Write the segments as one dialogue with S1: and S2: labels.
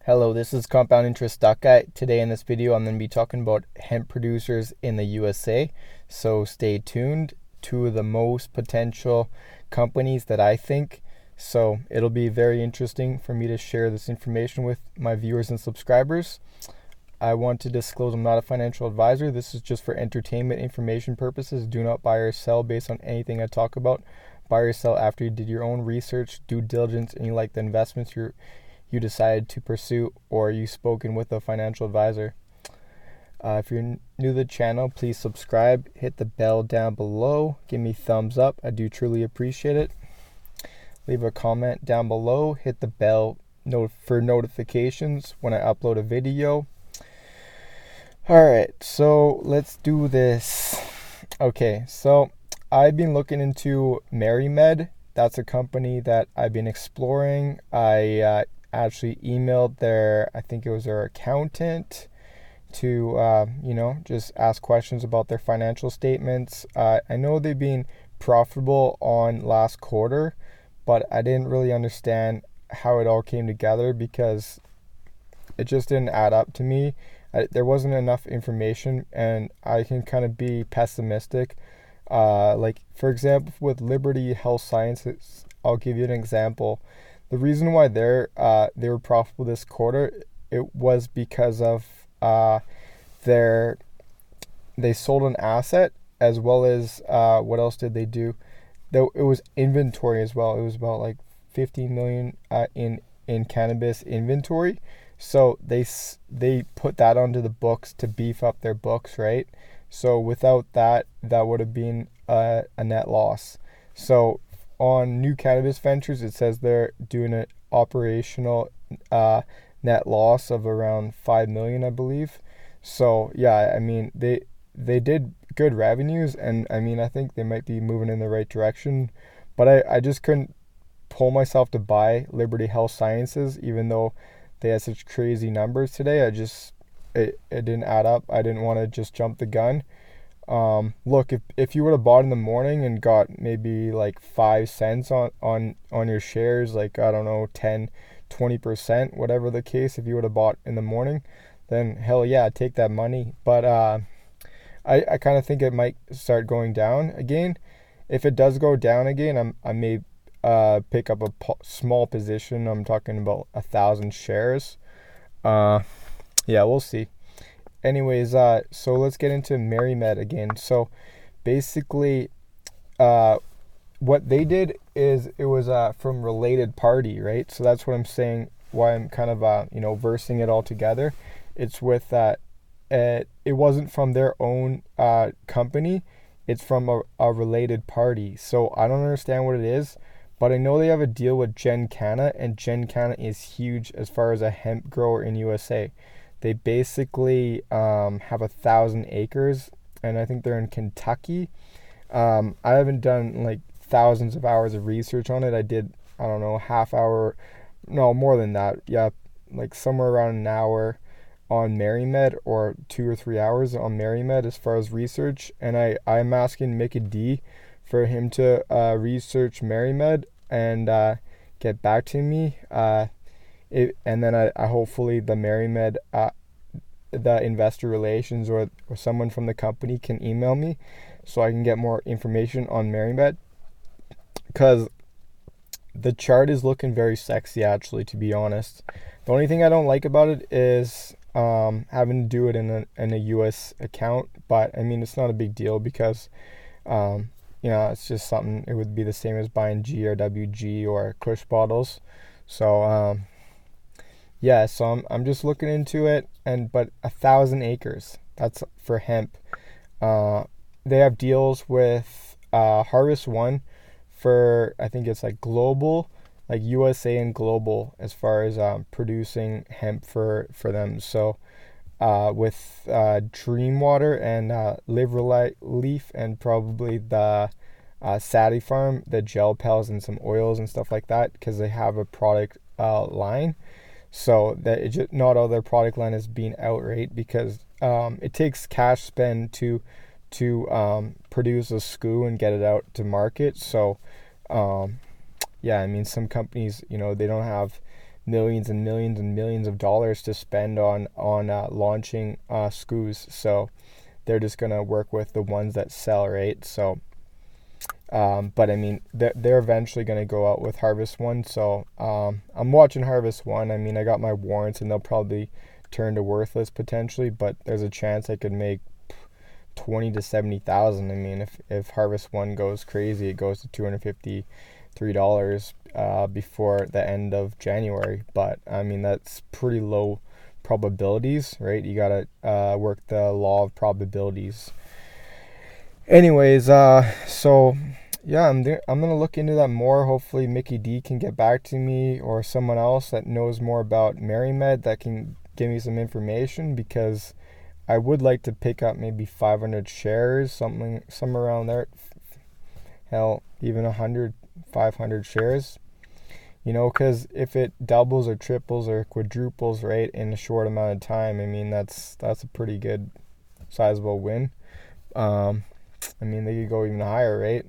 S1: Hello, this is Compound Interest Stock Guy. Today in this video, I'm going to be talking about hemp producers in the USA. So stay tuned. Two of the most potential companies that I think. So it'll be very interesting for me to share this information with my viewers and subscribers. I want to disclose I'm not a financial advisor. This is just for entertainment information purposes. Do not buy or sell based on anything I talk about. Buy or sell after you did your own research, due diligence, and you like the investments you decided to pursue, or you've spoken with a financial advisor. If you're new to the channel, please subscribe, hit the bell down below, give me thumbs up, I do truly appreciate it. Leave a comment down below, hit the bell for notifications when I upload a video. Alright, so let's do this. Okay, so I've been looking into MRMD. That's a company that I've been exploring. I actually emailed I think it was their accountant to, just ask questions about their financial statements. I know they've been profitable on last quarter, but I didn't really understand how it all came together because it just didn't add up to me. There wasn't enough information, and I can kind of be pessimistic. Like, for example, with Liberty Health Sciences, I'll give you an example. The reason why they were profitable this quarter, it was because of they sold an asset, as well as what else did they do? It was inventory as well. It was about like 15 million in cannabis inventory. So they put that onto the books to beef up their books, right? So without that would have been a net loss. So on New Cannabis Ventures, it says they're doing an operational net loss of around 5 million, I believe. So yeah, I mean they did good revenues, and I mean I think they might be moving in the right direction, but I just couldn't pull myself to buy Liberty Health Sciences, even though they had such crazy numbers today. It didn't add up. I didn't want to just jump the gun. Look, if you would have bought in the morning and got maybe like 5 cents on your shares, like, I don't know, 10-20%, whatever the case, if you would have bought in the morning, then hell yeah, take that money. But I kind of think it might start going down again. If it does go down again, I may pick up a small position. I'm talking about 1,000 shares. Yeah, we'll see. Anyways, so let's get into MRMD again. So basically, what they did is it was from related party, right? So that's what I'm saying, why I'm kind of versing it all together. It's with it wasn't from their own company. It's from a related party. So I don't understand what it is, but I know they have a deal with GenCanna, and GenCanna is huge as far as a hemp grower in USA. They basically have 1,000 acres, and I think they're in Kentucky. I haven't done like thousands of hours of research on it. I did, I don't know, more than that. Yeah, like somewhere around an hour on MRMD, or 2 or 3 hours on MRMD as far as research. And I'm asking Mickey D for him to research MRMD and get back to me. And then I hopefully the MRMD, the investor relations or someone from the company can email me so I can get more information on MRMD, because the chart is looking very sexy, actually, to be honest. The only thing I don't like about it is having to do it in a US account, but I mean it's not a big deal because it's just something. It would be the same as buying G or WG or Kush bottles. So yeah, so I'm just looking into it, but 1,000 acres, that's for hemp. They have deals with Harvest One for, I think it's like global, like USA and global, as far as producing hemp for them. So with Dreamwater and Live Leaf, and probably the Sadie Farm, the gel pels and some oils and stuff like that, because they have a product line. So that not all their product line is being outright, because it takes cash spend to produce a SKU and get it out to market. So yeah, I mean some companies, they don't have millions and millions and millions of dollars to spend on launching SKUs. So they're just gonna work with the ones that sell, right? So but I mean, they're eventually going to go out with Harvest One. So I'm watching Harvest One. I mean, I got my warrants and they'll probably turn to worthless potentially, but there's a chance I could make 20 to 70,000. I mean, if Harvest One goes crazy, it goes to $253 before the end of January. But I mean, that's pretty low probabilities, right? You got to work the law of probabilities. Anyways, so yeah, I'm gonna look into that more. Hopefully Mickey D can get back to me, or someone else that knows more about MRMD that can give me some information, because I would like to pick up maybe 500 shares, somewhere around there. Hell, even 100, 500 shares. Because if it doubles or triples or quadruples, right, in a short amount of time, I mean, that's a pretty good, sizable win. I mean, they could go even higher, right?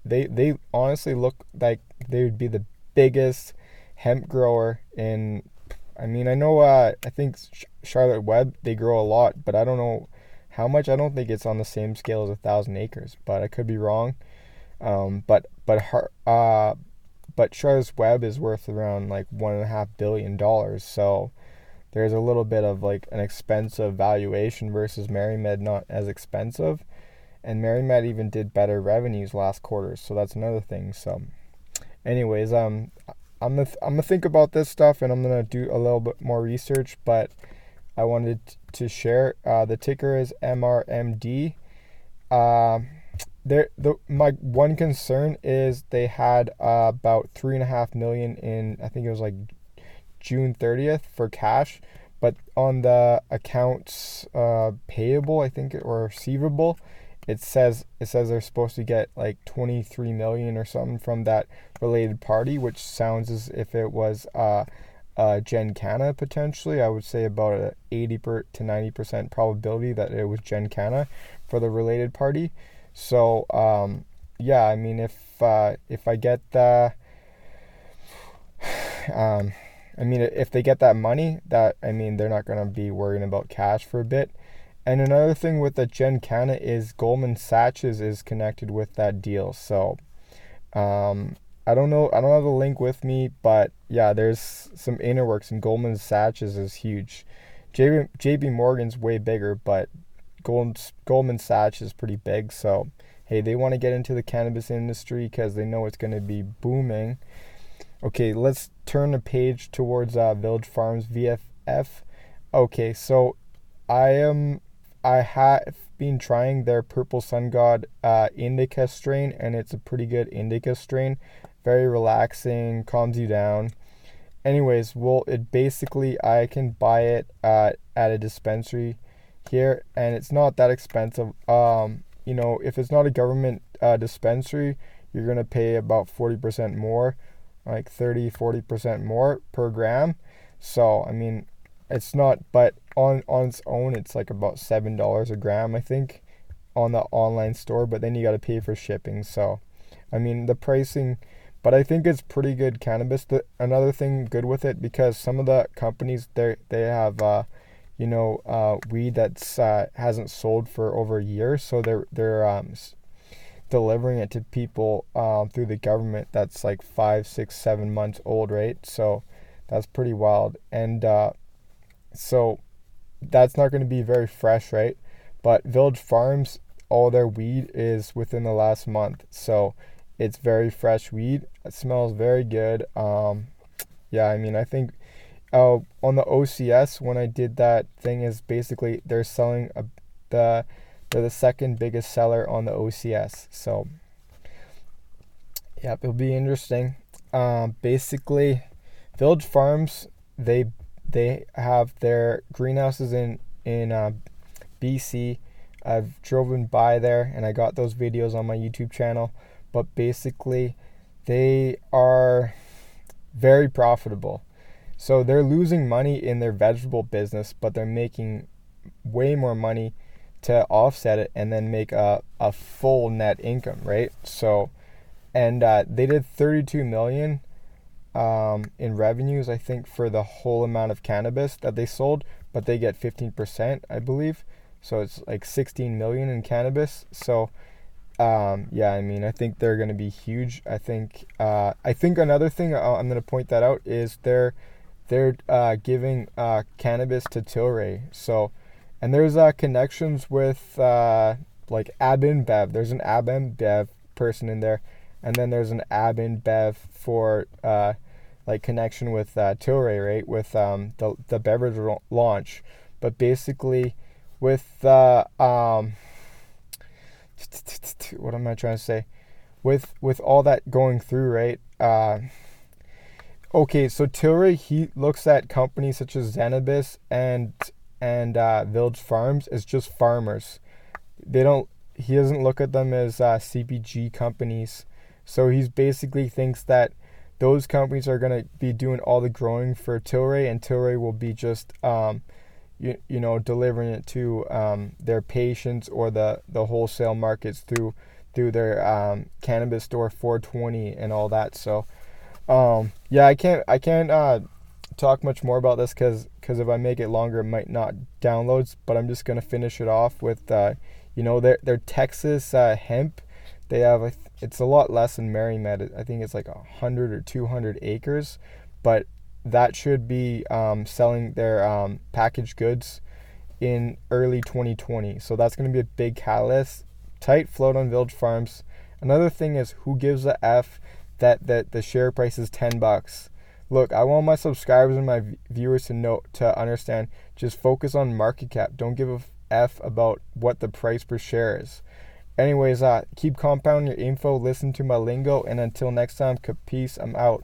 S1: They honestly look like they would be the biggest hemp grower in. I mean, I know. I think Charlotte Webb, they grow a lot, but I don't know how much. I don't think it's on the same scale as 1,000 acres, but I could be wrong. But Charlotte's Webb is worth around like $1.5 billion. So there's a little bit of like an expensive valuation versus MRMD not as expensive. And MRMD even did better revenues last quarter, so that's another thing. So, anyways, I'm gonna think about this stuff, and I'm gonna do a little bit more research. But I wanted to share. The ticker is MRMD. My one concern is they had about 3.5 million in, I think it was like June 30th for cash, but on the accounts payable, I think, or receivable, it says they're supposed to get like 23 million or something from that related party, which sounds as if it was GenCanna potentially. I would say about a 80 to 90% probability that it was GenCanna for the related party. So yeah, I mean, if I get the if they get that money, that, I mean, they're not gonna be worrying about cash for a bit. And another thing with the GenCanna is Goldman-Sachs is connected with that deal. So I don't know. I don't have the link with me, but yeah, there's some inner works, and Goldman-Sachs is huge. JP Morgan's way bigger, but Goldman-Sachs is pretty big. So hey, they want to get into the cannabis industry because they know it's going to be booming. Okay, let's turn the page towards Village Farms VFF. Okay, so I have been trying their Purple Sun God indica strain, and it's a pretty good indica strain. Very relaxing, calms you down. Anyways, well, it basically, I can buy it at a dispensary here, and it's not that expensive. If it's not a government dispensary, you're gonna pay about 40% more, like 30-40% more per gram. So I mean, it's not, but on its own, it's like about $7 a gram, I think, on the online store. But then you got to pay for shipping. So, I mean, the pricing, but I think it's pretty good cannabis. Another thing good with it, because some of the companies they have weed that's hasn't sold for over a year, so they're delivering it to people through the government that's like 5, 6, 7 months old, right? So that's pretty wild. And so that's not going to be very fresh, right? But Village Farms, all their weed is within the last month, so it's very fresh weed. It smells very good. Yeah, I mean, I think on the OCS, when I did that thing, is basically they're selling they're the second biggest seller on the OCS. So yeah, it'll be interesting. Basically, Village Farms, they have their greenhouses in BC. I've driven by there and I got those videos on my YouTube channel. But basically, they are very profitable. So they're losing money in their vegetable business, but they're making way more money to offset it and then make a full net income, right? So, and they did 32 million in revenues, I think, for the whole amount of cannabis that they sold, but they get 15%, I believe. So it's like 16 million in cannabis. So yeah, I mean, I think they're going to be huge. I think another thing I'm going to point that out is they're giving cannabis to Tilray. So, and there's connections with like AbInBev. There's an AbInBev person in there, and then there's an AbInBev for like connection with Tilray, right? With the beverage launch. But basically, with what am I trying to say? With all that going through, right? Okay, so Tilray, he looks at companies such as Cannabis and Village Farms as just farmers. He doesn't look at them as CPG companies. So he's basically thinks that those companies are going to be doing all the growing for Tilray, and Tilray will be just you know, delivering it to their patients or the wholesale markets through their cannabis store 420 and all that. So yeah, I can't talk much more about this because if I make it longer, it might not downloads. But I'm just gonna finish it off with you know, their Texas hemp. They have it's a lot less than MerryMed. I think it's like 100 or 200 acres, but that should be selling their packaged goods in early 2020. So that's going to be a big catalyst. Tight float on Village Farms. Another thing is, who gives a F that the share price is $10? Look, I want my subscribers and my viewers to understand. Just focus on market cap. Don't give a F about what the price per share is. Anyways, keep compounding your info. Listen to my lingo, and until next time, peace. I'm out.